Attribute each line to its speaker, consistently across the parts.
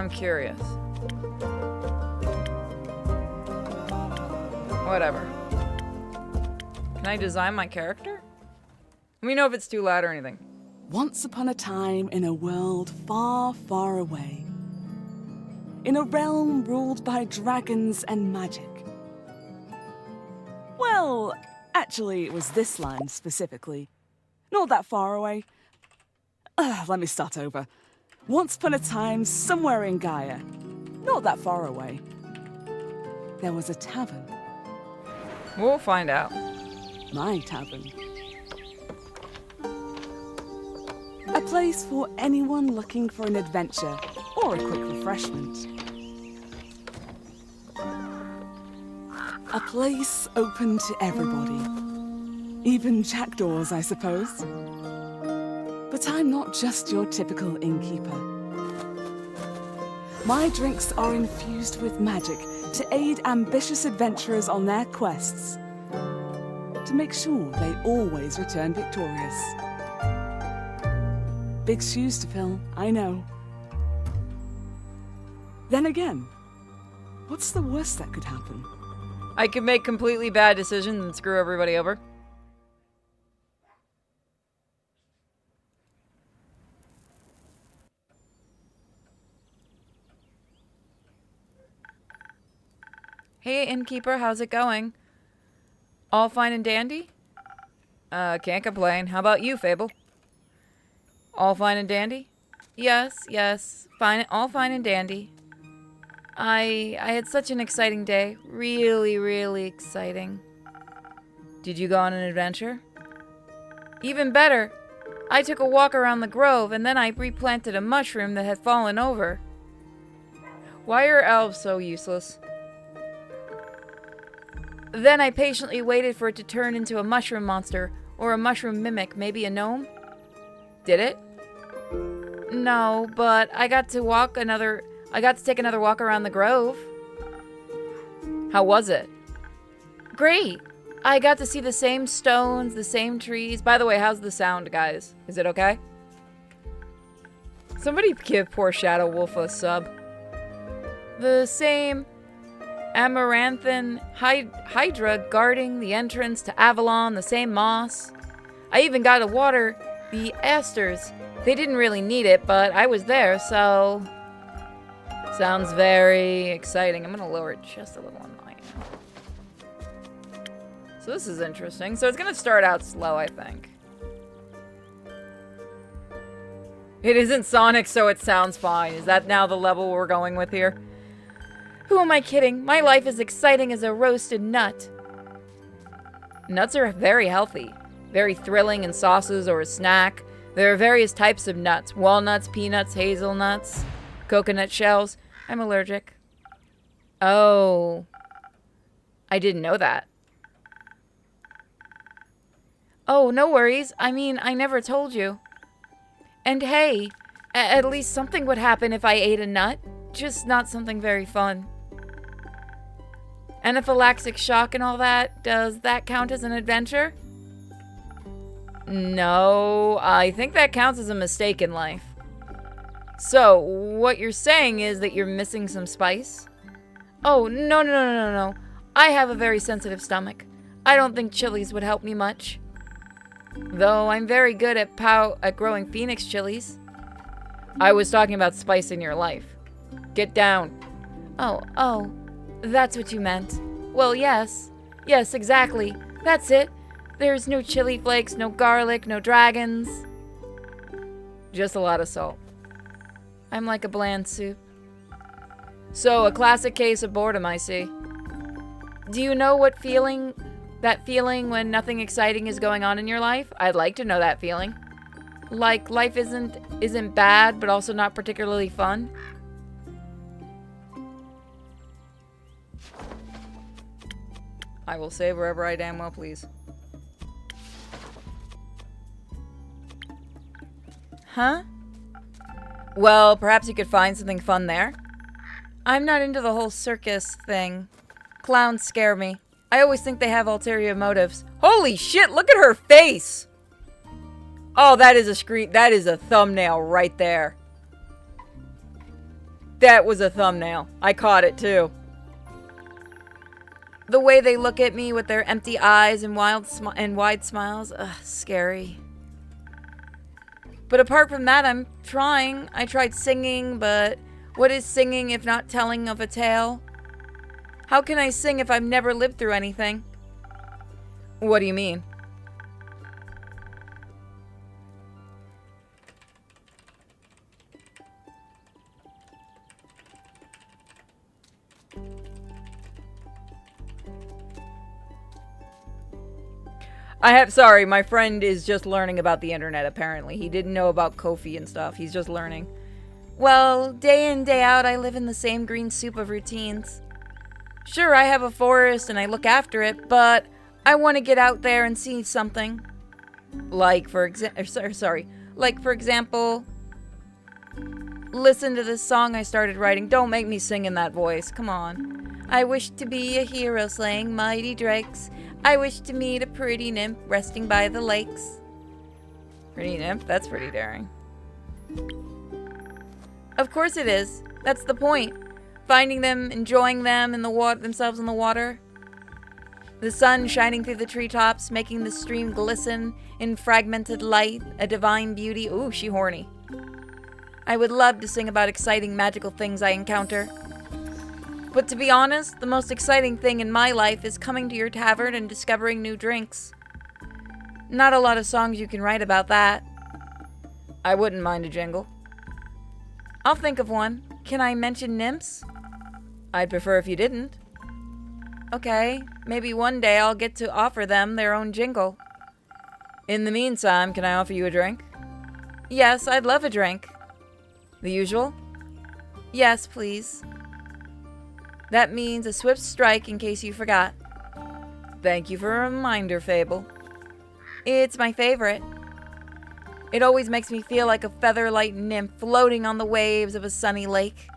Speaker 1: I'm curious. Whatever. Can I design my character? Let me know if it's too loud or anything.
Speaker 2: Once upon a time in a world far, far away. In a realm ruled by dragons and magic. Well, actually, it was this land specifically. Not that far away. Let me start over. Once upon a time, somewhere in Gaia. Not that far away. There was a tavern.
Speaker 1: We'll find out.
Speaker 2: My tavern. A place for anyone looking for an adventure or a quick refreshment. A place open to everybody. Even jackdaws, I suppose. But I'm not just your typical innkeeper. My drinks are infused with magic to aid ambitious adventurers on their quests. To make sure they always return victorious. Big shoes to fill, I know. Then again, what's the worst that could happen?
Speaker 1: I could make completely bad decisions and screw everybody over. Hey, innkeeper, how's it going? All fine and dandy? Can't complain. How about you, Fable? All fine and dandy? Yes, fine, all fine and dandy. I had such an exciting day. Really exciting. Did you go on an adventure? Even better, I took a walk around the grove and then I replanted a mushroom that had fallen over. Why are elves so useless? Then I patiently waited for it to turn into a mushroom monster, or a mushroom mimic, maybe a gnome? Did it? No, but I got to take another walk around the grove. How was it? Great! I got to see the same stones, the same trees. By the way, how's the sound, guys? Is it okay? Somebody give poor Shadow Wolf a sub. The same Amaranthan Hydra guarding the entrance to Avalon, the same moss. I even got to water the asters. They didn't really need it, but I was there, so... Sounds very exciting. I'm gonna lower it just a little on mine. So this is interesting. So it's gonna start out slow, I think. It isn't Sonic, so it sounds fine. Is that now the level we're going with here? Who am I kidding? My life is exciting as a roasted nut. Nuts are very healthy. Very thrilling in sauces or a snack. There are various types of nuts. Walnuts, peanuts, hazelnuts, coconut shells. I'm allergic. Oh. I didn't know that. Oh, no worries. I mean, I never told you. And hey, at least something would happen if I ate a nut. Just not something very fun. Anaphylactic shock and all that, does that count as an adventure? No, I think that counts as a mistake in life. So, what you're saying is that you're missing some spice? Oh, no. I have a very sensitive stomach. I don't think chilies would help me much. Though I'm very good at growing phoenix chilies. I was talking about spice in your life. Get down. Oh, that's what you meant. Well, yes. Yes, exactly. That's it. There's no chili flakes, no garlic, no dragons. Just a lot of salt. I'm like a bland soup. So, a classic case of boredom, I see. Do you know that feeling when nothing exciting is going on in your life? I'd like to know that feeling. Like life isn't bad, but also not particularly fun. I will save wherever I damn well please. Huh? Well, perhaps you could find something fun there. I'm not into the whole circus thing. Clowns scare me. I always think they have ulterior motives. Holy shit, look at her face! Oh, that is a thumbnail right there. That was a thumbnail. I caught it too. The way they look at me with their empty eyes and wide smiles, ugh, scary. But apart from that, I'm trying. I tried singing, but what is singing if not telling of a tale? How can I sing if I've never lived through anything? What do you mean? Sorry, my friend is just learning about the internet, apparently. He didn't know about Ko-fi and stuff. He's just learning. Well, day in, day out, I live in the same green soup of routines. Sure, I have a forest and I look after it, but I want to get out there and see something. Like, for example, listen to this song I started writing. Don't make me sing in that voice. Come on. I wish to be a hero slaying mighty drakes. I wish to meet a pretty nymph resting by the lakes. Pretty nymph? That's pretty daring. Of course it is. That's the point. Finding them, enjoying them in the water, themselves in the water. The sun shining through the treetops, making the stream glisten in fragmented light, a divine beauty. Ooh, she horny. I would love to sing about exciting magical things I encounter. But to be honest, the most exciting thing in my life is coming to your tavern and discovering new drinks. Not a lot of songs you can write about that. I wouldn't mind a jingle. I'll think of one. Can I mention nymphs? I'd prefer if you didn't. Okay, maybe one day I'll get to offer them their own jingle. In the meantime, can I offer you a drink? Yes, I'd love a drink. The usual? Yes, please. That means a swift strike in case you forgot. Thank you for a reminder, Fable. It's my favorite. It always makes me feel like a feather-light nymph floating on the waves of a sunny lake.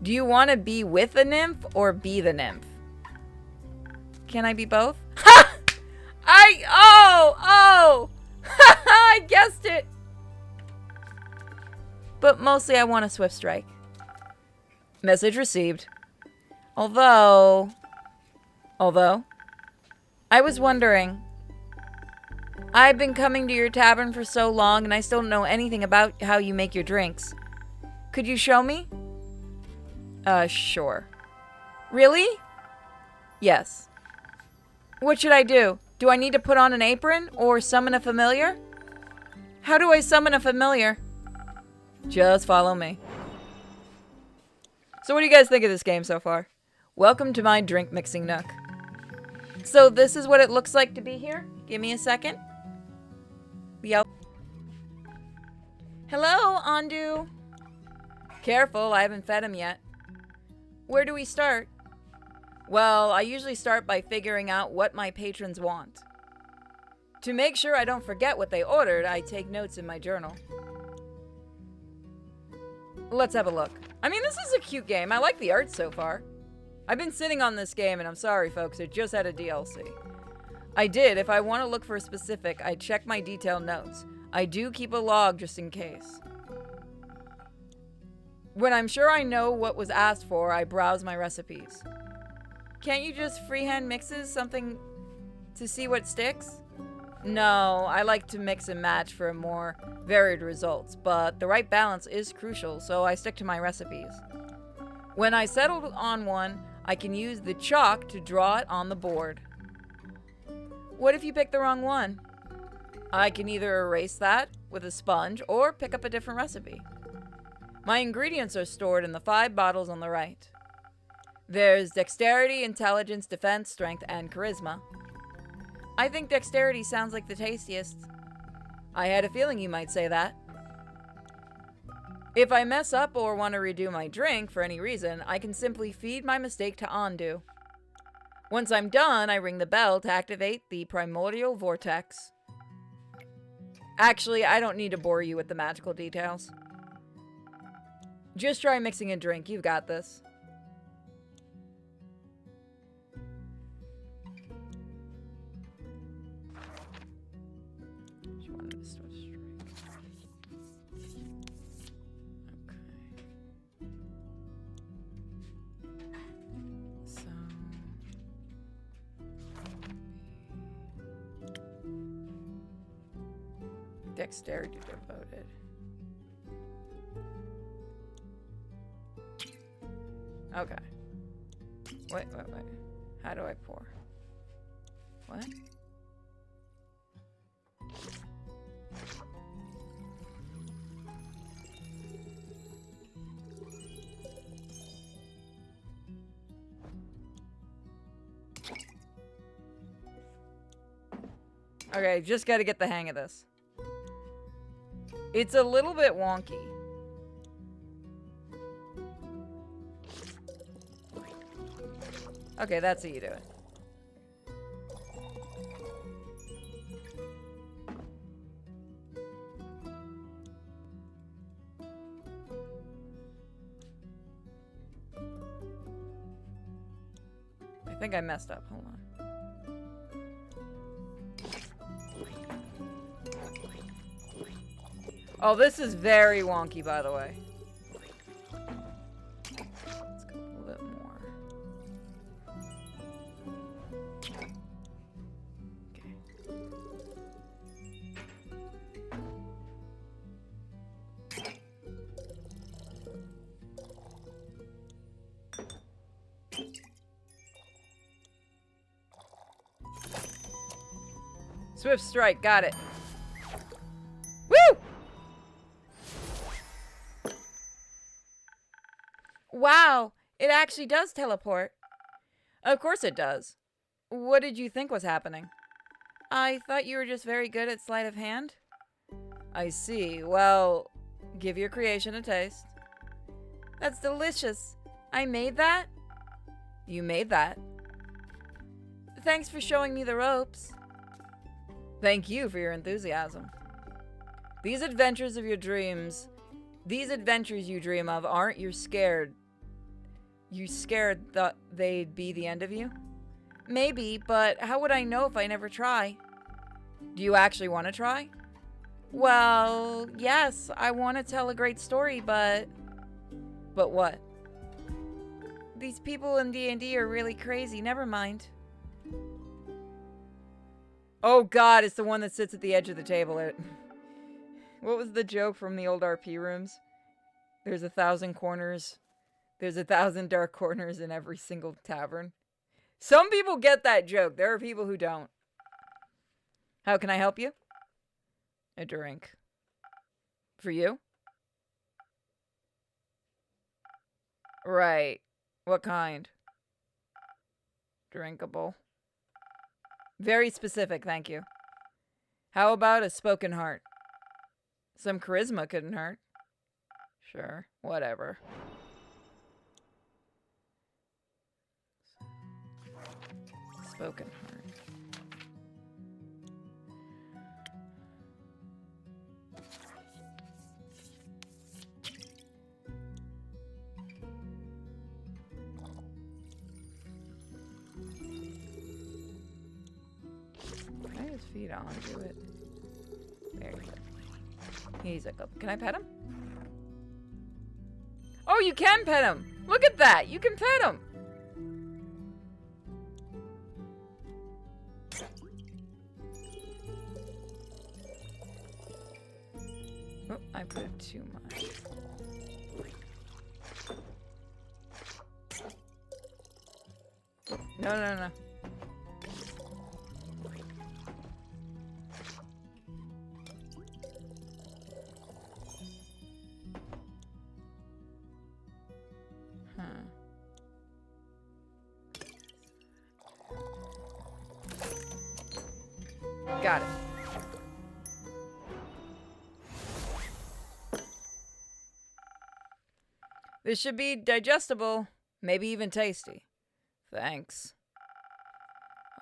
Speaker 1: Do you want to be with a nymph or be the nymph? Can I be both? Ha! I guessed it! But mostly I want a swift strike. Message received. Although, I was wondering, I've been coming to your tavern for so long and I still don't know anything about how you make your drinks. Could you show me? Sure. Really? Yes. What should I do? Do I need to put on an apron or summon a familiar? How do I summon a familiar? Just follow me. So what do you guys think of this game so far? Welcome to my drink mixing nook. So this is what it looks like to be here. Give me a second. Yep. Hello, Andu. Careful, I haven't fed him yet. Where do we start? Well, I usually start by figuring out what my patrons want. To make sure I don't forget what they ordered, I take notes in my journal. Let's have a look. I mean, this is a cute game. I like the art so far. I've been sitting on this game, and I'm sorry, folks, it just had a DLC. I did. If I want to look for a specific, I check my detailed notes. I do keep a log just in case. When I'm sure I know what was asked for, I browse my recipes. Can't you just freehand mixes something to see what sticks? No, I like to mix and match for more varied results, but the right balance is crucial, so I stick to my recipes. When I settle on one, I can use the chalk to draw it on the board. What if you pick the wrong one? I can either erase that with a sponge or pick up a different recipe. My ingredients are stored in the 5 bottles on the right. There's dexterity, intelligence, defense, strength, and charisma. I think dexterity sounds like the tastiest. I had a feeling you might say that. If I mess up or want to redo my drink for any reason, I can simply feed my mistake to Andu. Once I'm done, I ring the bell to activate the primordial vortex. Actually, I don't need to bore you with the magical details. Just try mixing a drink, you've got this. Dexterity devoted. Okay. Wait. How do I pour? What? Okay, just gotta get the hang of this. It's a little bit wonky. Okay, that's how you do it. I think I messed up. Hold on. Oh, this is very wonky, by the way. Let's go a little bit more. Okay. Swift strike, got it. Woo! Wow, it actually does teleport. Of course it does. What did you think was happening? I thought you were just very good at sleight of hand. I see. Well, give your creation a taste. That's delicious. I made that? You made that. Thanks for showing me the ropes. Thank you for your enthusiasm. These adventures you dream of aren't you scared? You scared that they'd be the end of you? Maybe, but how would I know if I never try? Do you actually want to try? Well, yes, I want to tell a great story, but... But what? These people in D&D are really crazy. Never mind. Oh god, it's the one that sits at the edge of the table. What was the joke from the old RP rooms? There's 1,000 corners. There's 1,000 dark corners in every single tavern. Some people get that joke. There are people who don't. How can I help you? A drink. For you? Right. What kind? Drinkable. Very specific, thank you. How about a spoken heart? Some charisma couldn't hurt. Sure, whatever. Spoken heart. Can I just feed onto it? There you go. He's a couple. Can I pet him? Oh, you can pet him! Look at that! You can pet him! Oh, I put too much. No. Got it. This should be digestible, maybe even tasty. Thanks.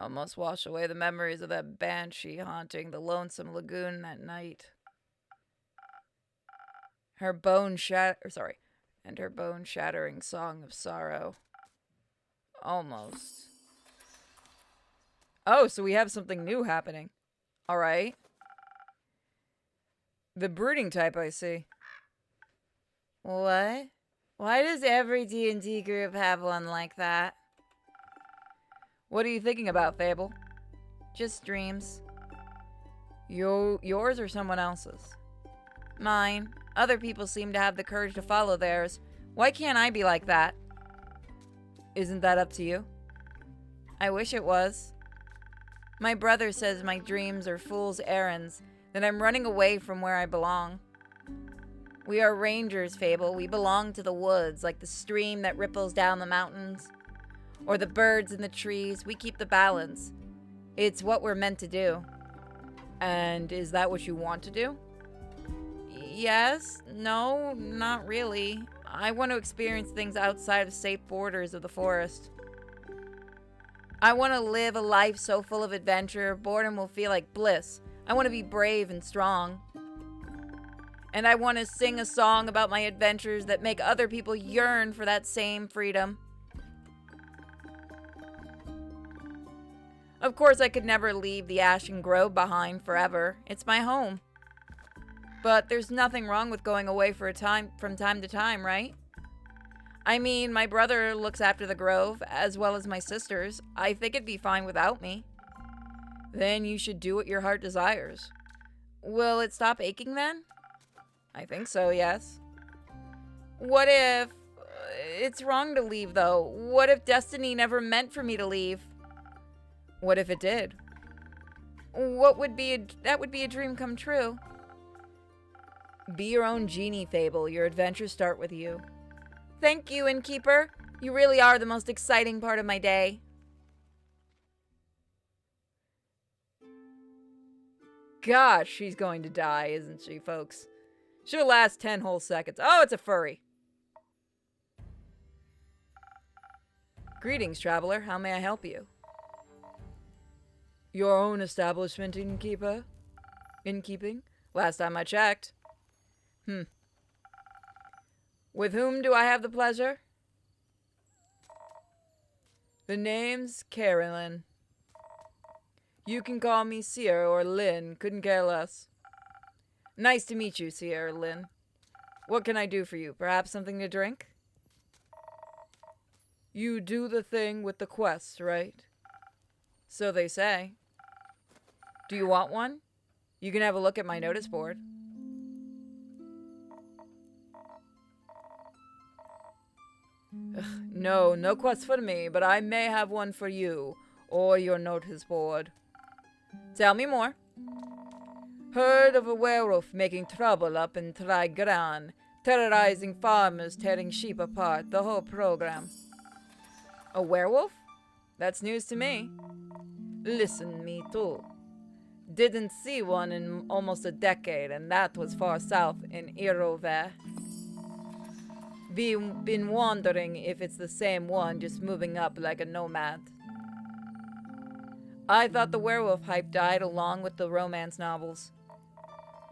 Speaker 1: Almost wash away the memories of that banshee haunting the lonesome lagoon that night. Her bone-shattering song of sorrow. Almost. Oh, so we have something new happening. Alright. The brooding type, I see. What? Why does every D&D group have one like that? What are you thinking about, Fable? Just dreams. Yours or someone else's? Mine. Other people seem to have the courage to follow theirs. Why can't I be like that? Isn't that up to you? I wish it was. My brother says my dreams are fool's errands, that I'm running away from where I belong. We are rangers, Fable. We belong to the woods, like the stream that ripples down the mountains. Or the birds in the trees. We keep the balance. It's what we're meant to do. And is that what you want to do? Yes. No, not really. I want to experience things outside of safe borders of the forest. I want to live a life so full of adventure, boredom will feel like bliss. I want to be brave and strong. And I want to sing a song about my adventures that make other people yearn for that same freedom. Of course, I could never leave the Ashen Grove behind forever. It's my home. But there's nothing wrong with going away from time to time, right? I mean, my brother looks after the grove, as well as my sisters. I think it'd be fine without me. Then you should do what your heart desires. Will it stop aching then? I think so, yes. What if... It's wrong to leave, though. What if destiny never meant for me to leave? What if it did? That would be a dream come true. Be your own genie, Fable. Your adventures start with you. Thank you, Innkeeper. You really are the most exciting part of my day. Gosh, she's going to die, isn't she, folks? She'll last 10 whole seconds. Oh, it's a furry. Greetings, traveler. How may I help you? Your own establishment, innkeeper? Innkeeping? Last time I checked. With whom do I have the pleasure? The name's Carolyn. You can call me Seer or Lynn, couldn't care less. Nice to meet you, Seer Lynn. What can I do for you? Perhaps something to drink? You do the thing with the quest, right? So they say. Do you want one? You can have a look at my notice board. No quest for me, but I may have one for you, or your notice board. Tell me more. Heard of a werewolf making trouble up in Trigran, terrorizing farmers, tearing sheep apart, the whole program. A werewolf? That's news to me. Listen, me too. Didn't see one in almost a decade, and that was far south in Irove. Been wondering if it's the same one, just moving up like a nomad. I thought the werewolf hype died along with the romance novels.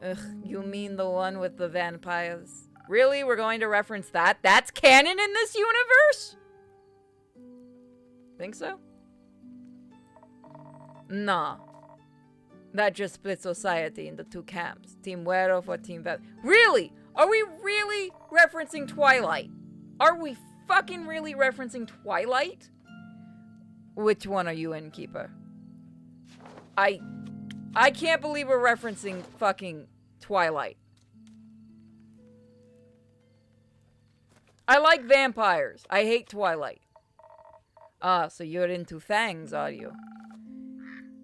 Speaker 1: Ugh, you mean the one with the vampires? Really? We're going to reference that? That's canon in this universe? Think so? Nah. That just splits society into two camps. Team werewolf or team vampire. Really? Are we really referencing Twilight? Are we fucking really referencing Twilight? Which one are you, Innkeeper? I can't believe we're referencing fucking Twilight. I like vampires. I hate Twilight. Ah, so you're into fangs, are you?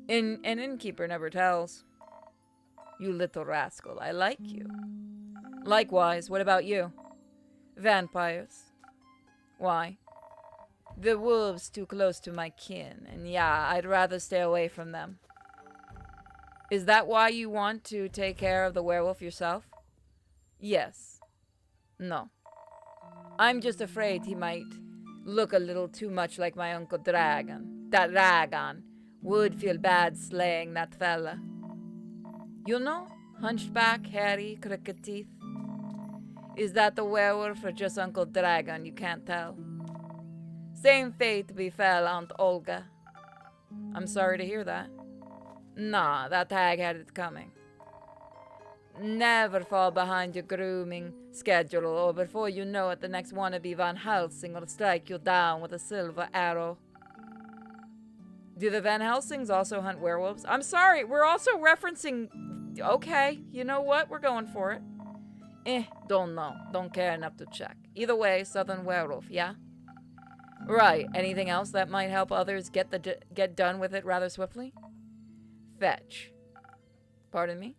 Speaker 1: An innkeeper never tells. You little rascal, I like you. Likewise, what about you? Vampires. Why? The wolves too close to my kin, and yeah, I'd rather stay away from them. Is that why you want to take care of the werewolf yourself? Yes. No. I'm just afraid he might look a little too much like my Uncle Dragon. That Dragon would feel bad slaying that fella. You know, hunchback, hairy, crooked teeth. Is that the werewolf or just Uncle Dragon? You can't tell. Same fate befell Aunt Olga. I'm sorry to hear that. Nah, that hag had it coming. Never fall behind your grooming schedule, or before you know it, the next wannabe Van Helsing will strike you down with a silver arrow. Do the Van Helsings also hunt werewolves? I'm sorry, we're also referencing... Okay, you know what? We're going for it. Don't know. Don't care enough to check. Either way, southern werewolf, yeah? Right. Anything else that might help others get done with it rather swiftly? Fetch. Pardon me?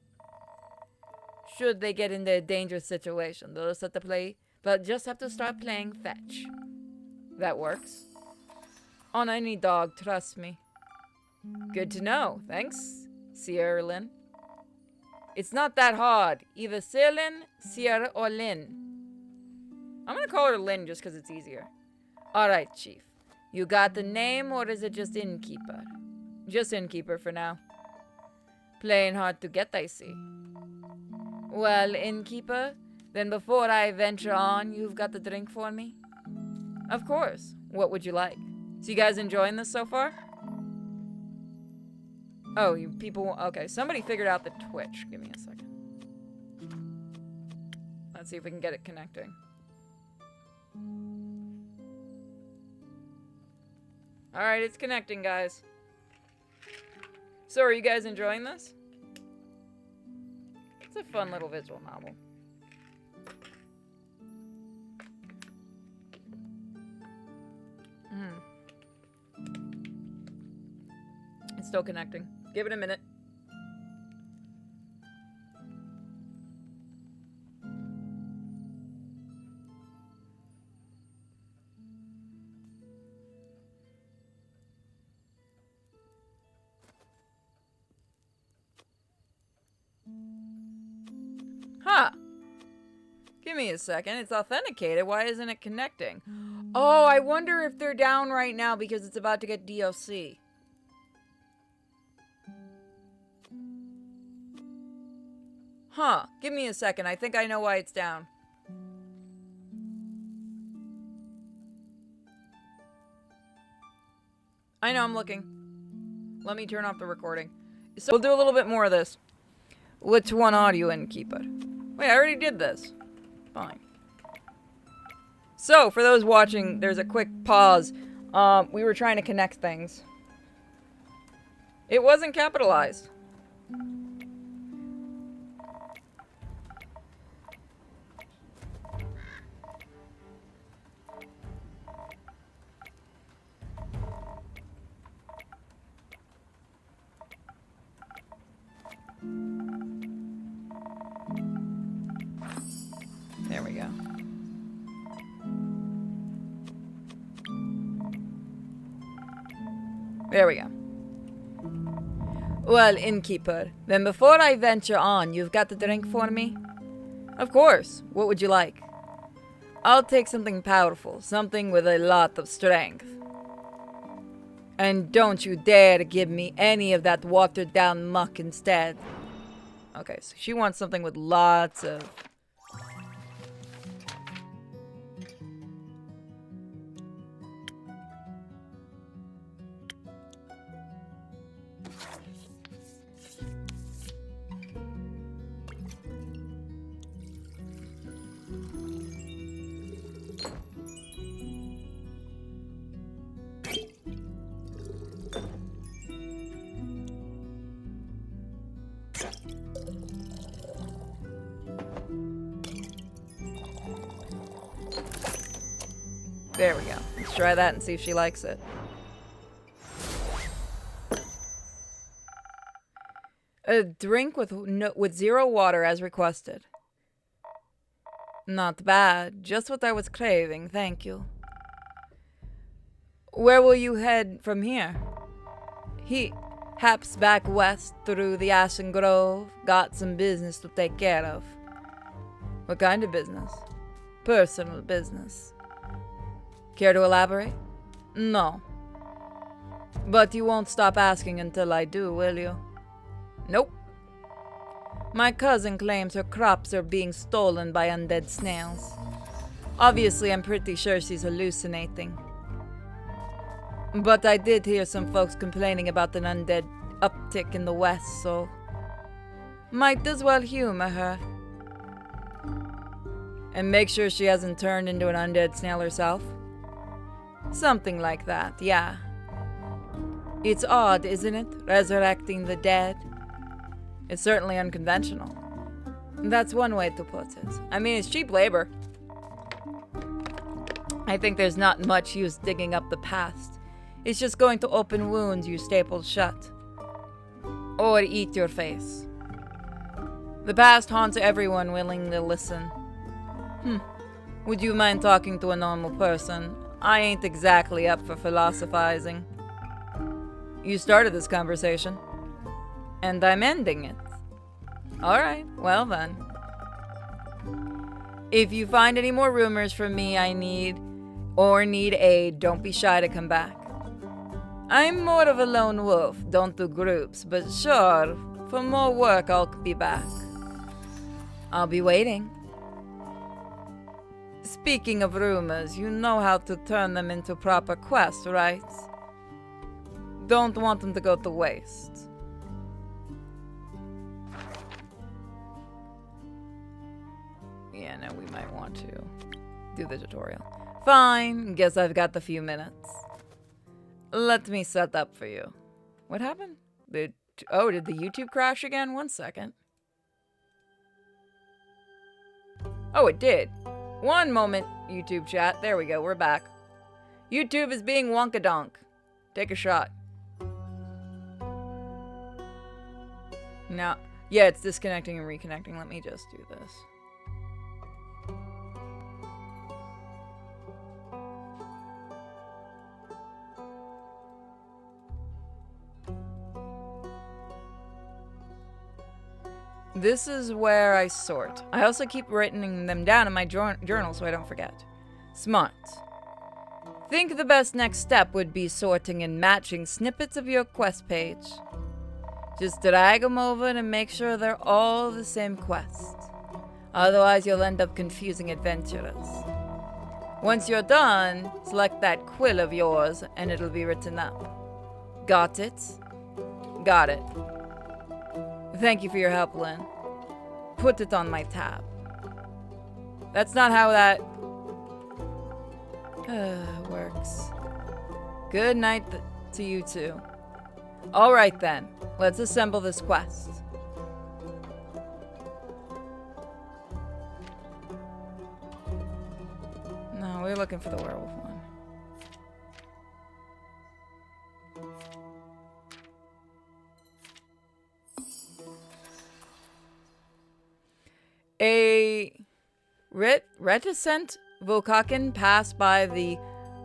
Speaker 1: Should they get into a dangerous situation, they'll just have to start playing fetch. That works. On any dog, trust me. Good to know. Thanks, Sierra Lynn. It's not that hard. Either Sierra, Sierra, or Lynn. I'm gonna call her Lynn just because it's easier. Alright, Chief. You got the name, or is it just Innkeeper? Just Innkeeper for now. Playing hard to get, I see. Well, Innkeeper, then before I venture on, you've got the drink for me? Of course. What would you like? So you guys enjoying this so far? Oh, you people... Okay, somebody figured out the Twitch. Give me a second. Let's see if we can get it connecting. Alright, it's connecting, guys. So, are you guys enjoying this? It's a fun little visual novel. It's still connecting. Give it a minute. Huh. Give me a second. It's authenticated. Why isn't it connecting? Oh, I wonder if they're down right now because it's about to get DLC. Huh. Give me a second. I think I know why it's down. I know, I'm looking. Let me turn off the recording. So we'll do a little bit more of this. Which one audio Innkeeper? Wait, I already did this. Fine. So, for those watching, there's a quick pause. We were trying to connect things. It wasn't capitalized. There we go. There we go. Well, Innkeeper, then before I venture on, you've got the drink for me? Of course. What would you like? I'll take something powerful, something with a lot of strength. And don't you dare give me any of that watered-down muck instead. Okay, so she wants something with lots of... There we go. Let's try that and see if she likes it. A drink with 0 water as requested. Not bad. Just what I was craving, thank you. Where will you head from here? Haps back west through the Ashen Grove. Got some business to take care of. What kind of business? Personal business. Care to elaborate? No. But you won't stop asking until I do, will you? Nope. My cousin claims her crops are being stolen by undead snails. Obviously, I'm pretty sure she's hallucinating. But I did hear some folks complaining about an undead uptick in the west, so... might as well humor her. And make sure she hasn't turned into an undead snail herself. Something like that, yeah. It's odd, isn't it? Resurrecting the dead. It's certainly unconventional. That's one way to put it. I mean, it's cheap labor. I think there's not much use digging up the past. It's just going to open wounds you stapled shut. Or eat your face. The past haunts everyone willing to listen. Would you mind talking to a normal person? I ain't exactly up for philosophizing. You started this conversation. And I'm ending it. Alright, well then. If you find any more rumors from me need aid, don't be shy to come back. I'm more of a lone wolf, don't do groups, but sure, for more work I'll be back. I'll be waiting. Speaking of rumors, you know how to turn them into proper quests, right? Don't want them to go to waste. Yeah, no, we might want to do the tutorial. Fine, guess I've got the few minutes. Let me set up for you. What happened? Did the YouTube crash again? 1 second. Oh, it did. One moment, YouTube chat. There we go, we're back. YouTube is being wonkadonk. Take a shot. Now, yeah, it's disconnecting and reconnecting. Let me just do this. This is where I sort. I also keep writing them down in my journal so I don't forget. Smart. Think the best next step would be sorting and matching snippets of your quest page. Just drag them over and make sure they're all the same quest. Otherwise, you'll end up confusing adventurers. Once you're done, select that quill of yours and it'll be written up. Got it? Got it. Thank you for your help, Lynn. Put it on my tab. That's not how that works. Good night to you too. Alright then, let's assemble this quest. No, we're looking for the werewolf one. A reticent Vokakin passed by the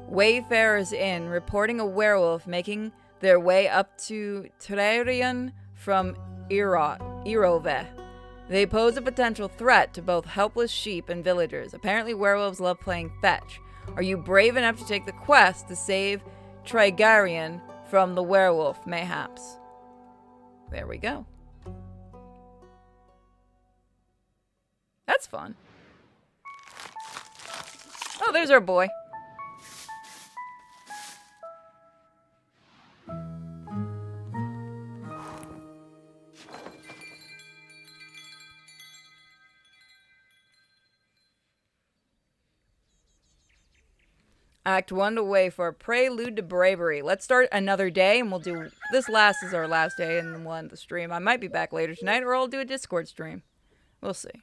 Speaker 1: Wayfarer's Inn, reporting a werewolf making their way up to Tavern from Irove. They pose a potential threat to both helpless sheep and villagers. Apparently werewolves love playing fetch. Are you brave enough to take the quest to save Trigarian from the werewolf, mayhaps? There we go. That's fun. Oh, there's our boy. Act 1 to wait for a prelude to bravery. Let's start another day and we'll do... This last is our last day and then we'll end the stream. I might be back later tonight or I'll do a Discord stream. We'll see.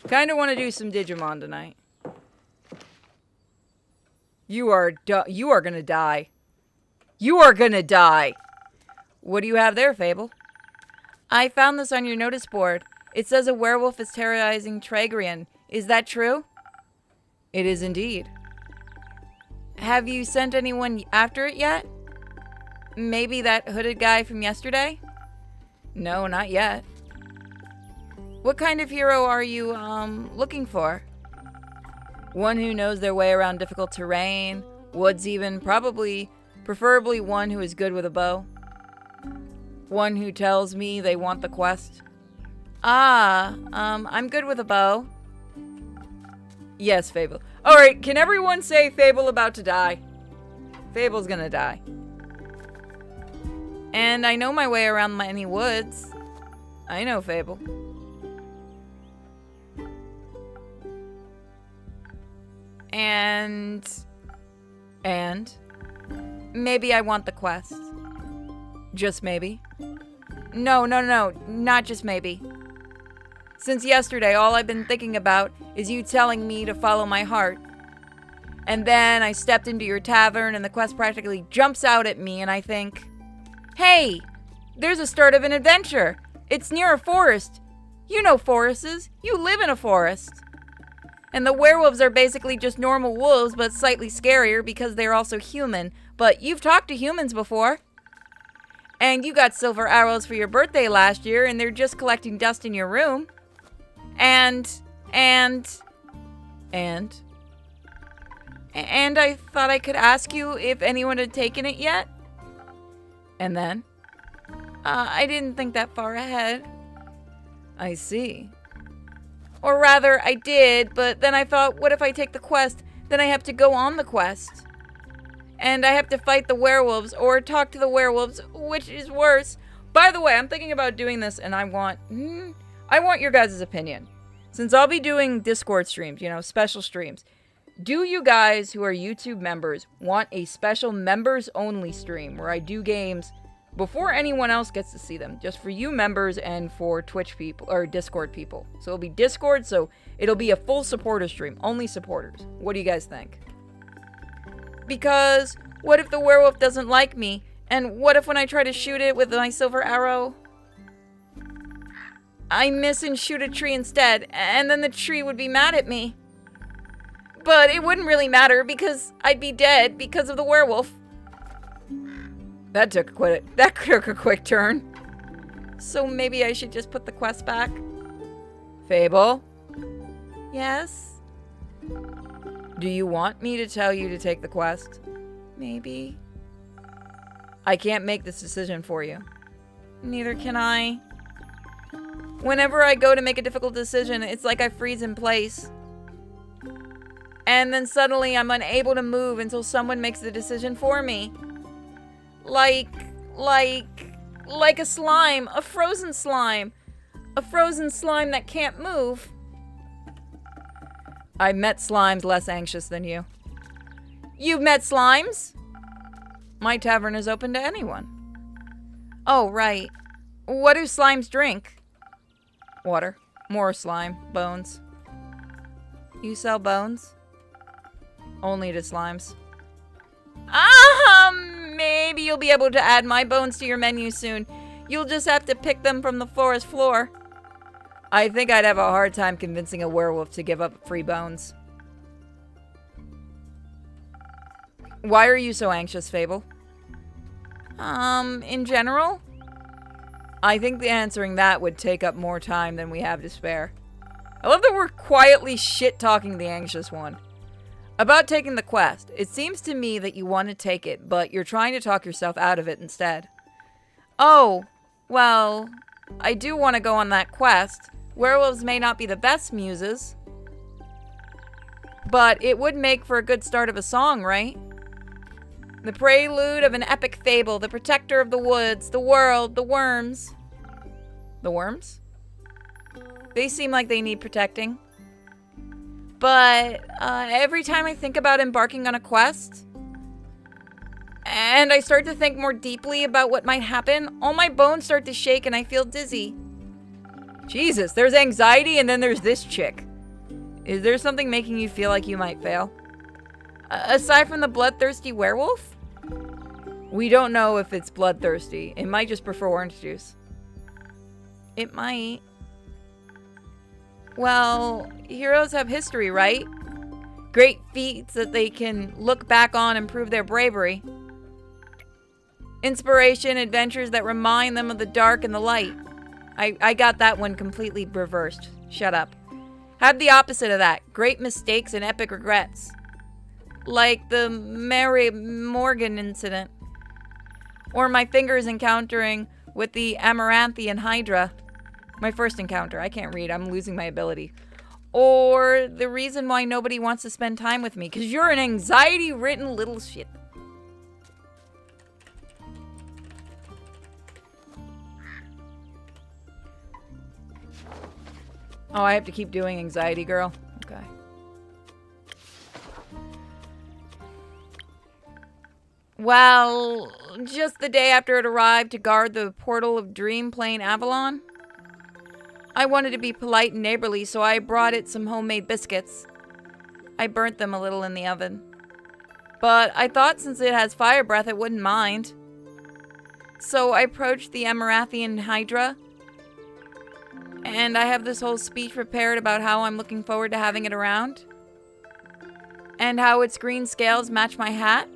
Speaker 1: Kinda want to do some Digimon tonight. You are gonna die. You are gonna die! What do you have there, Fable? I found this on your notice board. It says a werewolf is terrorizing Tragrian. Is that true? It is indeed. Have you sent anyone after it yet? Maybe that hooded guy from yesterday? No, not yet. What kind of hero are you, looking for? One who knows their way around difficult terrain, woods even, preferably one who is good with a bow. One who tells me they want the quest. I'm good with a bow. Yes, Fable. Alright, can everyone say Fable about to die? Fable's gonna die. And I know my way around many woods. I know Fable. And maybe I want the quest. Just maybe? No, not just maybe. Since yesterday, all I've been thinking about is you telling me to follow my heart. And then I stepped into your tavern and the quest practically jumps out at me and I think, hey, there's a start of an adventure. It's near a forest. You know forests. You live in a forest. And the werewolves are basically just normal wolves, but slightly scarier because they're also human. But you've talked to humans before. And you got silver arrows for your birthday last year, and they're just collecting dust in your room. And I thought I could ask you if anyone had taken it yet. And then? I didn't think that far ahead. I see. Or rather, I did, but then I thought, what if I take the quest? Then I have to go on the quest. And I have to fight the werewolves, or talk to the werewolves, which is worse. By the way, I'm thinking about doing this, and I want your guys' opinion. Since I'll be doing Discord streams, special streams. Do you guys who are YouTube members want a special members-only stream where I do games before anyone else gets to see them, just for you members and for Twitch people, or Discord people? So it'll be Discord, so it'll be a full supporter stream, only supporters. What do you guys think? Because what if the werewolf doesn't like me? And what if when I try to shoot it with my silver arrow, I miss and shoot a tree instead, and then the tree would be mad at me? But it wouldn't really matter because I'd be dead because of the werewolf. That took a quick turn. So maybe I should just put the quest back? Fable? Yes? Do you want me to tell you to take the quest? Maybe. I can't make this decision for you. Neither can I. Whenever I go to make a difficult decision, it's like I freeze in place. And then suddenly I'm unable to move until someone makes the decision for me. Like a slime. A frozen slime. A frozen slime that can't move. I've met slimes less anxious than you. You've met slimes? My tavern is open to anyone. Oh, right. What do slimes drink? Water. More slime. Bones. You sell bones? Only to slimes. Maybe you'll be able to add my bones to your menu soon. You'll just have to pick them from the forest floor. I think I'd have a hard time convincing a werewolf to give up free bones. Why are you so anxious, Fable? In general? I think the answering that would take up more time than we have to spare. I love that we're quietly shit-talking the anxious one. About taking the quest, it seems to me that you want to take it, but you're trying to talk yourself out of it instead. Oh, well, I do want to go on that quest. Werewolves may not be the best muses, but it would make for a good start of a song, right? The prelude of an epic fable, the protector of the woods, the world, the worms. The worms? They seem like they need protecting. But every time I think about embarking on a quest, and I start to think more deeply about what might happen, all my bones start to shake and I feel dizzy. Jesus, there's anxiety and then there's this chick. Is there something making you feel like you might fail? Aside from the bloodthirsty werewolf? We don't know if it's bloodthirsty. It might just prefer orange juice. It might. Well, heroes have history, right? Great feats that they can look back on and prove their bravery. Inspiration, adventures that remind them of the dark and the light. I got that one completely reversed. Shut up. Have the opposite of that. Great mistakes and epic regrets. Like the Mary Morgan incident. Or my fingers encountering with the Amaranthian Hydra. My first encounter. I can't read. I'm losing my ability. Or the reason why nobody wants to spend time with me. Because you're an anxiety-ridden little shit. Oh, I have to keep doing anxiety, girl. Okay. Well, just the day after it arrived to guard the portal of Dream Plane Avalon. I wanted to be polite and neighborly, so I brought it some homemade biscuits. I burnt them a little in the oven. But I thought since it has fire breath, it wouldn't mind. So I approached the Amarathian Hydra, and I have this whole speech prepared about how I'm looking forward to having it around, and how its green scales match my hat.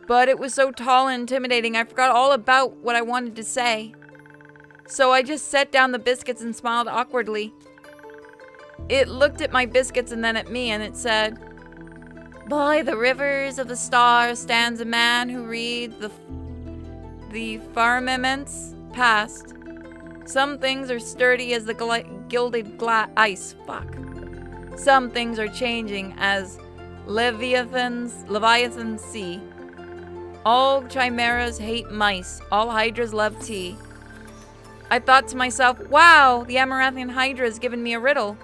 Speaker 1: But it was so tall and intimidating, I forgot all about what I wanted to say. So I just set down the biscuits and smiled awkwardly. It looked at my biscuits and then at me, and it said, "By the rivers of the stars stands a man who reads the firmament's past. Some things are sturdy as the gilded ice. Fuck. Some things are changing as Leviathan's sea. All chimeras hate mice. All hydras love tea." I thought to myself, wow, the Amaranthine Hydra has given me a riddle.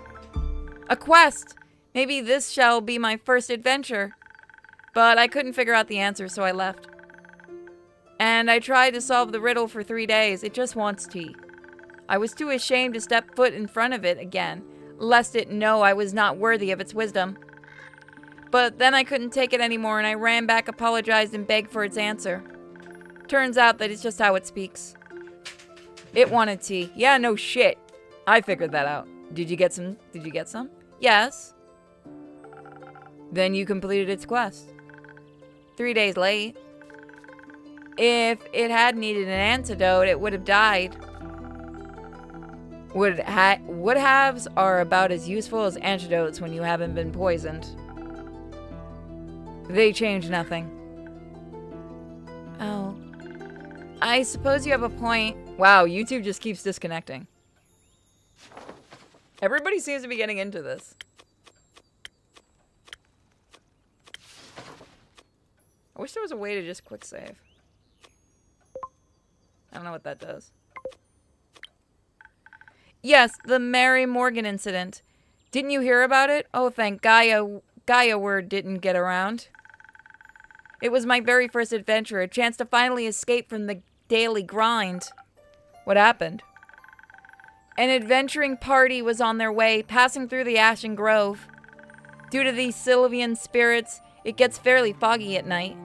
Speaker 1: A quest. Maybe this shall be my first adventure. But I couldn't figure out the answer, so I left. And I tried to solve the riddle for 3 days. It just wants tea. I was too ashamed to step foot in front of it again, lest it know I was not worthy of its wisdom. But then I couldn't take it anymore, and I ran back, apologized, and begged for its answer. Turns out that it's just how it speaks. It wanted tea. Yeah, no shit. I figured that out. Did you get some? Yes. Then you completed its quest. 3 days late. If it had needed an antidote, it would have died. Would-haves are about as useful as antidotes when you haven't been poisoned. They change nothing. Oh. I suppose you have a point. Wow, YouTube just keeps disconnecting. Everybody seems to be getting into this. I wish there was a way to just quick save. I don't know what that does. Yes, the Mary Morgan incident. Didn't you hear about it? Oh, thank Gaia word didn't get around. It was my very first adventure, a chance to finally escape from the daily grind. What happened? An adventuring party was on their way, passing through the Ashen Grove. Due to these Sylvian spirits, it gets fairly foggy at night.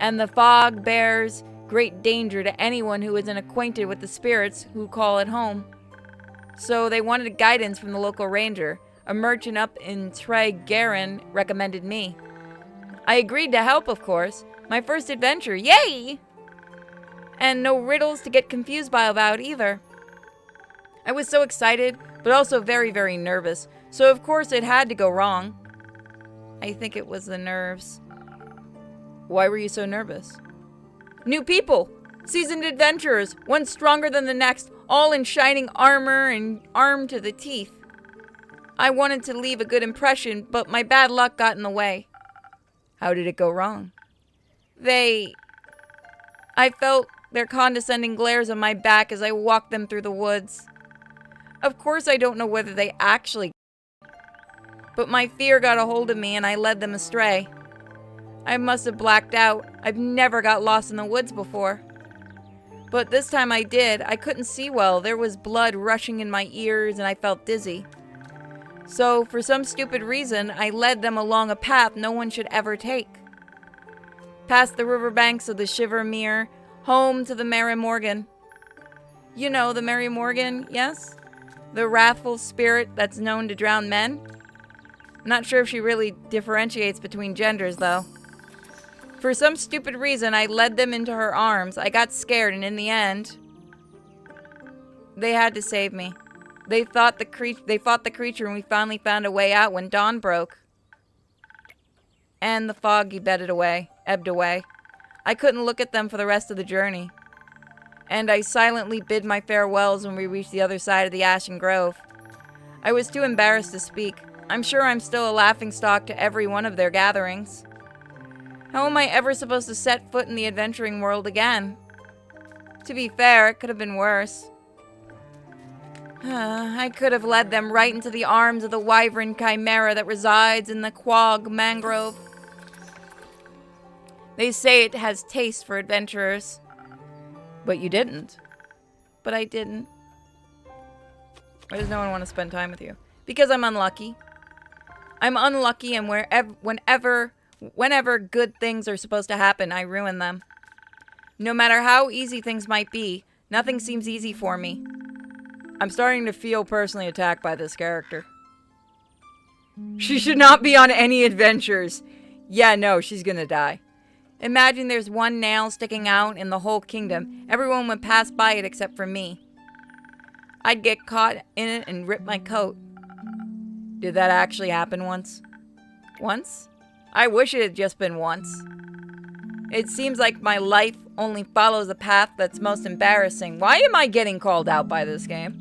Speaker 1: And the fog bears great danger to anyone who isn't acquainted with the spirits who call it home. So they wanted guidance from the local ranger. A merchant up in Tregarin recommended me. I agreed to help, of course. My first adventure, yay! And no riddles to get confused by about either. I was so excited, but also very, very nervous. So of course it had to go wrong. I think it was the nerves. Why were you so nervous? New people! Seasoned adventurers, one stronger than the next, all in shining armor and armed to the teeth. I wanted to leave a good impression, but my bad luck got in the way. How did it go wrong? I felt their condescending glares on my back as I walked them through the woods. Of course I don't know whether they actually, but my fear got a hold of me and I led them astray. I must have blacked out. I've never got lost in the woods before. But this time I did. I couldn't see well. There was blood rushing in my ears and I felt dizzy. So, for some stupid reason, I led them along a path no one should ever take. Past the riverbanks of the Shivermere, home to the Mary Morgan. You know the Mary Morgan, yes? The wrathful spirit that's known to drown men? Not sure if she really differentiates between genders, though. For some stupid reason, I led them into her arms. I got scared, and in the end, they had to save me. They fought the creature, and we finally found a way out when dawn broke. And the fog ebbed away. I couldn't look at them for the rest of the journey. And I silently bid my farewells when we reached the other side of the Ashen Grove. I was too embarrassed to speak. I'm sure I'm still a laughingstock to every one of their gatherings. How am I ever supposed to set foot in the adventuring world again? To be fair, it could have been worse. I could have led them right into the arms of the wyvern chimera that resides in the Quag mangrove. They say it has taste for adventurers. But you didn't. But I didn't. Why does no one want to spend time with you? Because I'm unlucky. I'm unlucky, and whenever good things are supposed to happen, I ruin them. No matter how easy things might be, nothing seems easy for me. I'm starting to feel personally attacked by this character. She should not be on any adventures. Yeah, no, she's gonna die. Imagine there's one nail sticking out in the whole kingdom. Everyone would pass by it except for me. I'd get caught in it and rip my coat. Did that actually happen once? Once? I wish it had just been once. It seems like my life only follows a path that's most embarrassing. Why am I getting called out by this game?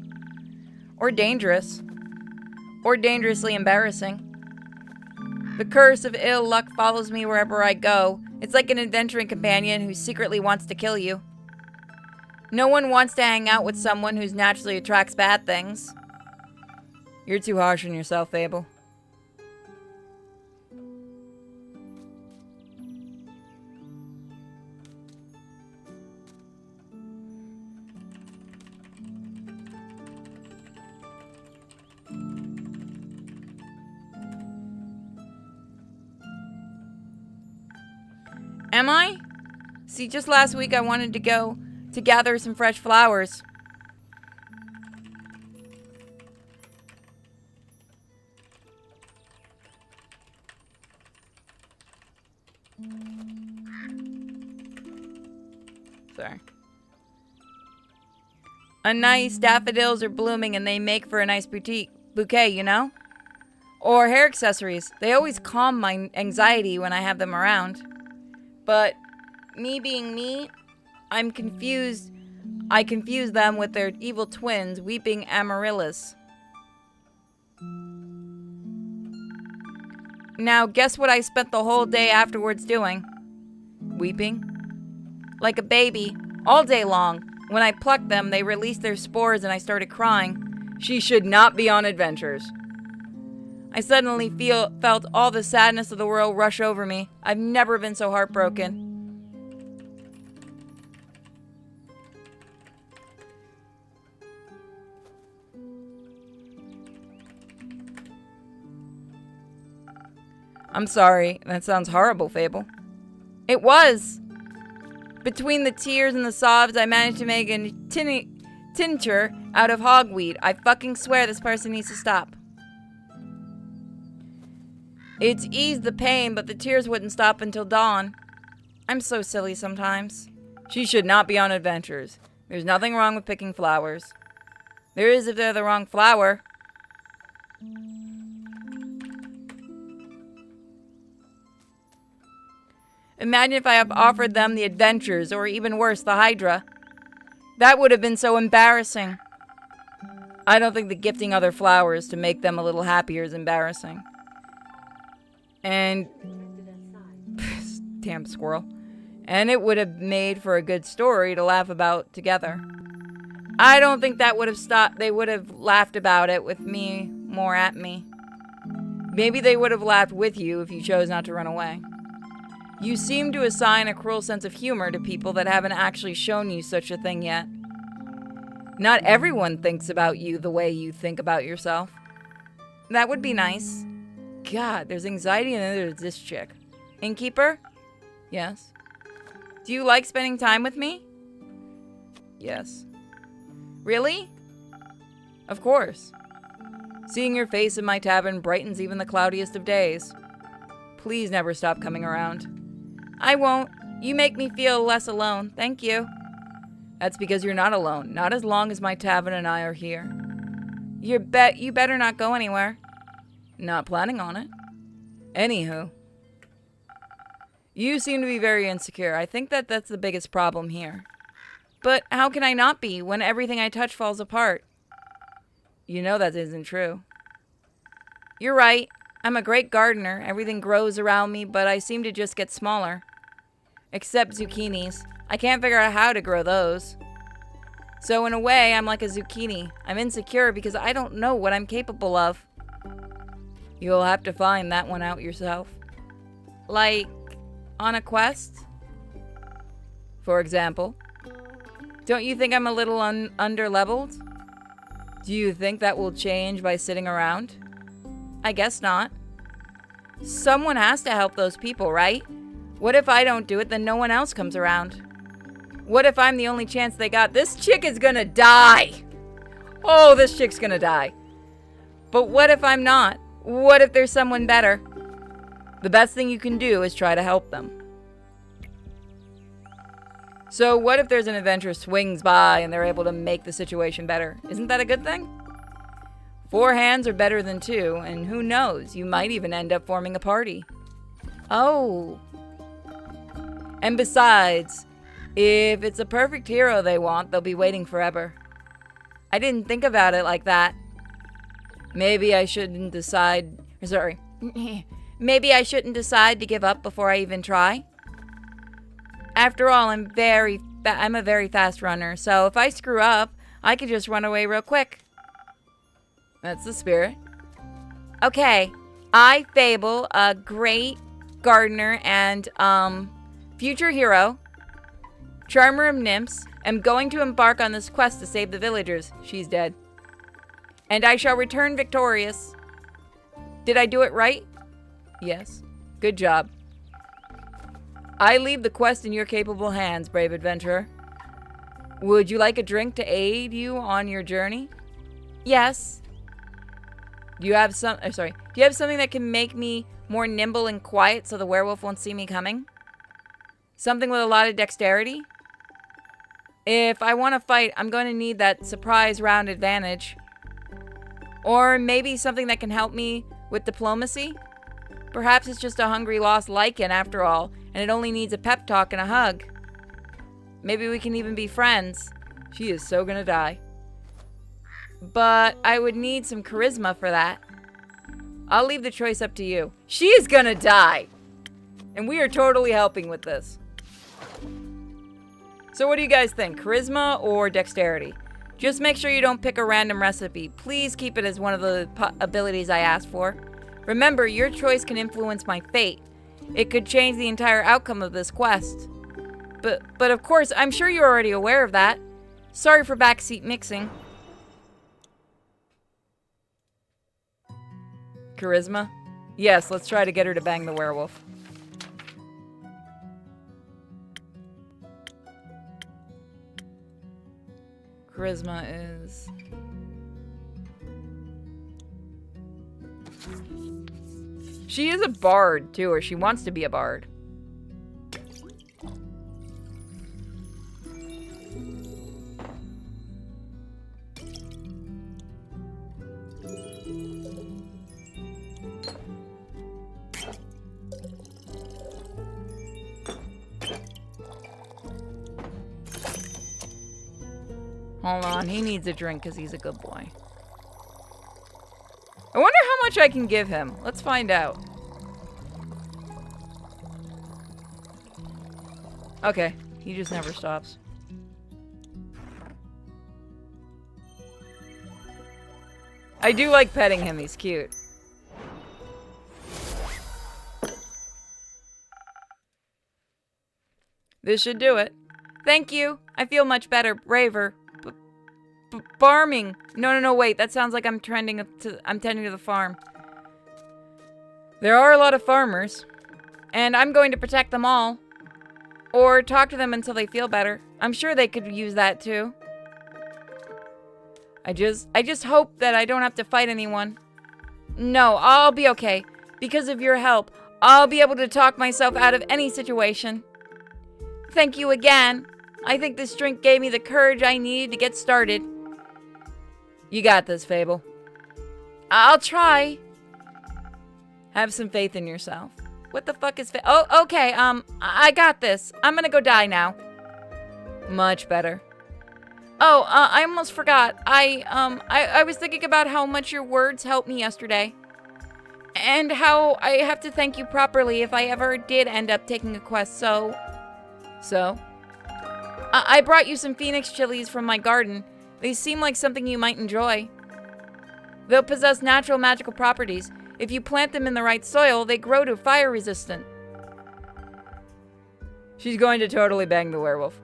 Speaker 1: Or dangerous. Or dangerously embarrassing. The curse of ill luck follows me wherever I go. It's like an adventuring companion who secretly wants to kill you. No one wants to hang out with someone who naturally attracts bad things. You're too harsh on yourself, Fable. Am I? See, just last week I wanted to go to gather some fresh flowers. Sorry. A nice daffodils are blooming and they make for a nice bouquet, you know? Or hair accessories. They always calm my anxiety when I have them around. But me being me, I'm confused. I confuse them with their evil twins, weeping amaryllis. Now, guess what I spent the whole day afterwards doing? Weeping. Like a baby, all day long. When I plucked them, they released their spores and I started crying. She should not be on adventures. I suddenly felt all the sadness of the world rush over me. I've never been so heartbroken. I'm sorry. That sounds horrible, Fable. It was. Between the tears and the sobs, I managed to make a tincture out of hogweed. I fucking swear this person needs to stop. It's eased the pain, but the tears wouldn't stop until dawn. I'm so silly sometimes. She should not be on adventures. There's nothing wrong with picking flowers. There is if they're the wrong flower. Imagine if I have offered them the adventures, or even worse, the Hydra. That would have been so embarrassing. I don't think the gifting other flowers to make them a little happier is embarrassing. And damn squirrel. And it would have made for a good story to laugh about together. I don't think that would have stopped. They would have laughed about it with me more at me. Maybe they would have laughed with you if you chose not to run away. You seem to assign a cruel sense of humor to people that haven't actually shown you such a thing yet. Not everyone thinks about you the way you think about yourself. That would be nice. God, there's anxiety and then there's this chick. Innkeeper? Yes. Do you like spending time with me? Yes. Really? Of course. Seeing your face in my tavern brightens even the cloudiest of days. Please never stop coming around. I won't. You make me feel less alone. Thank you. That's because you're not alone. Not as long as my tavern and I are here. You better not go anywhere. Not planning on it. Anywho. You seem to be very insecure. I think that's the biggest problem here. But how can I not be when everything I touch falls apart? You know that isn't true. You're right. I'm a great gardener. Everything grows around me, but I seem to just get smaller. Except zucchinis. I can't figure out how to grow those. So in a way, I'm like a zucchini. I'm insecure because I don't know what I'm capable of. You'll have to find that one out yourself. Like, on a quest? For example, don't you think I'm a little under-leveled? Do you think that will change by sitting around? I guess not. Someone has to help those people, right? What if I don't do it, then no one else comes around? What if I'm the only chance they got? This chick is gonna die! Oh, this chick's gonna die. But what if I'm not? What if there's someone better? The best thing you can do is try to help them. So what if there's an adventurer swings by and they're able to make the situation better? Isn't that a good thing? 4 hands are better than 2, and who knows, you might even end up forming a party. Oh. And besides, if it's a perfect hero they want, they'll be waiting forever. I didn't think about it like that. Maybe I shouldn't decide... Sorry. Maybe I shouldn't decide to give up before I even try. After all, I'm a very fast runner, so if I screw up, I could just run away real quick. That's the spirit. Okay, I, Fable, a great gardener and, future hero, charmer of nymphs, am going to embark on this quest to save the villagers. She's dead. And I shall return victorious. Did I do it right? Yes. Good job. I leave the quest in your capable hands, brave adventurer. Would you like a drink to aid you on your journey? Yes. Do you have something that can make me more nimble and quiet so the werewolf won't see me coming? Something with a lot of dexterity? If I want to fight, I'm going to need that surprise round advantage. Or maybe something that can help me with diplomacy? Perhaps it's just a hungry lost lichen after all, and it only needs a pep talk and a hug. Maybe we can even be friends. She is so gonna die. But I would need some charisma for that. I'll leave the choice up to you. She is gonna die! And we are totally helping with this. So what do you guys think? Charisma or dexterity? Just make sure you don't pick a random recipe. Please keep it as one of the abilities I asked for. Remember, your choice can influence my fate. It could change the entire outcome of this quest. But of course, I'm sure you're already aware of that. Sorry for backseat mixing. Charisma? Yes, let's try to get her to bang the werewolf. Charisma is... She is a bard, too, or she wants to be a bard. Hold on, he needs a drink because he's a good boy. I wonder how much I can give him. Let's find out. Okay, he just never stops. I do like petting him, he's cute. This should do it. Thank you. I feel much better, braver. Farming. No, wait. That sounds like I'm tending to the farm. There are a lot of farmers, and I'm going to protect them all. Or talk to them until they feel better. I'm sure they could use that too. I just hope that I don't have to fight anyone. No, I'll be okay. Because of your help, I'll be able to talk myself out of any situation. Thank you again. I think this drink gave me the courage I needed to get started. You got this, Fable. I'll try. Have some faith in yourself. What the fuck is Oh, okay, I got this. I'm gonna go die now. Much better. Oh, I almost forgot. I was thinking about how much your words helped me yesterday. And how I have to thank you properly if I ever did end up taking a quest, so... I brought you some phoenix chilies from my garden. They seem like something you might enjoy. They'll possess natural magical properties. If you plant them in the right soil, they grow to fire resistant. She's going to totally bang the werewolf.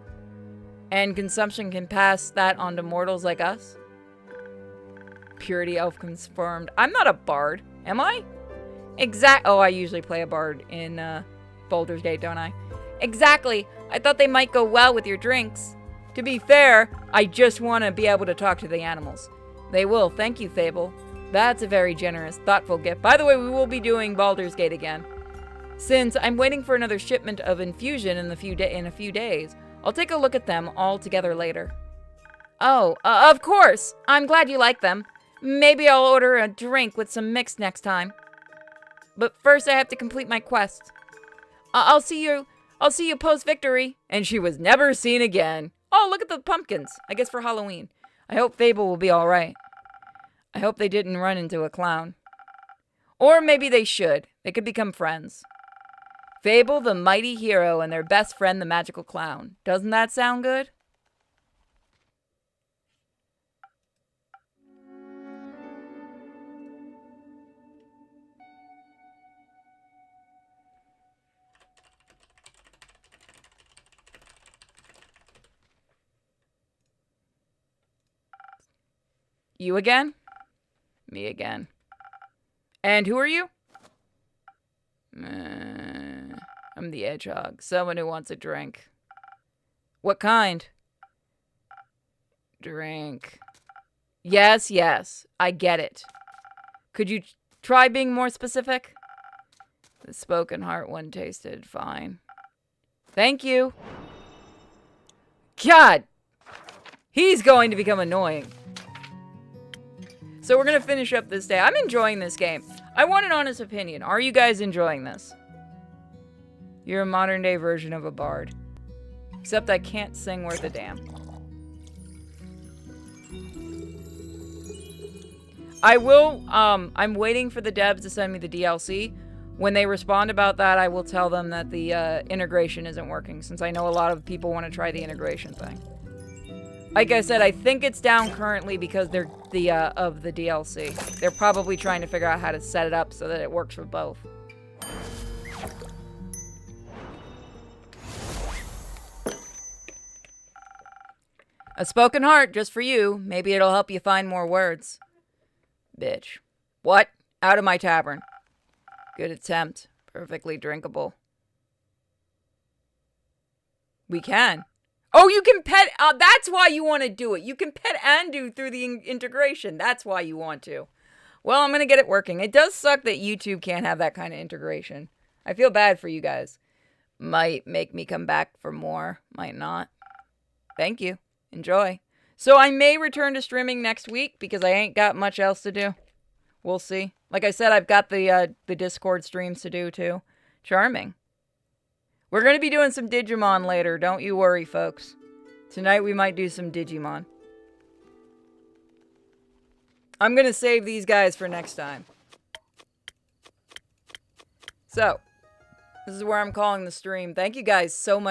Speaker 1: And consumption can pass that on to mortals like us? Purity elf confirmed. I'm not a bard, am I? Oh, I usually play a bard in Baldur's Gate, don't I? Exactly. I thought they might go well with your drinks. To be fair, I just want to be able to talk to the animals. They will. Thank you, Fable. That's a very generous, thoughtful gift. By the way, we will be doing Baldur's Gate again. Since I'm waiting for another shipment of infusion in a few days, I'll take a look at them all together later. Oh, of course. I'm glad you like them. Maybe I'll order a drink with some mix next time. But first I have to complete my quest. I'll see you post-victory. And she was never seen again. Oh, look at the pumpkins. I guess for Halloween. I hope Fable will be alright. I hope they didn't run into a clown. Or maybe they should. They could become friends. Fable, the mighty hero, and their best friend, the magical clown. Doesn't that sound good? You again? Me again. And who are you? I'm the hedgehog. Someone who wants a drink. What kind? Drink. Yes, yes. I get it. Could you try being more specific? The spoken heart one tasted fine. Thank you. God! He's going to become annoying. So we're going to finish up this day. I'm enjoying this game. I want an honest opinion. Are you guys enjoying this? You're a modern day version of a bard. Except I can't sing worth a damn. I will, I'm waiting for the devs to send me the DLC. When they respond about that, I will tell them that the integration isn't working, since I know a lot of people want to try the integration thing. Like I said, I think it's down currently because they're of the DLC. They're probably trying to figure out how to set it up so that it works for both. A spoken heart just for you. Maybe it'll help you find more words. Bitch. What? Out of my tavern. Good attempt. Perfectly drinkable. We can. Oh, you can pet. That's why you want to do it. You can pet and do through the integration. That's why you want to. Well, I'm going to get it working. It does suck that YouTube can't have that kind of integration. I feel bad for you guys. Might make me come back for more. Might not. Thank you. Enjoy. So I may return to streaming next week because I ain't got much else to do. We'll see. Like I said, I've got the Discord streams to do too. Charming. We're going to be doing some Digimon later. Don't you worry, folks. Tonight we might do some Digimon. I'm going to save these guys for next time. So, this is where I'm calling the stream. Thank you guys so much.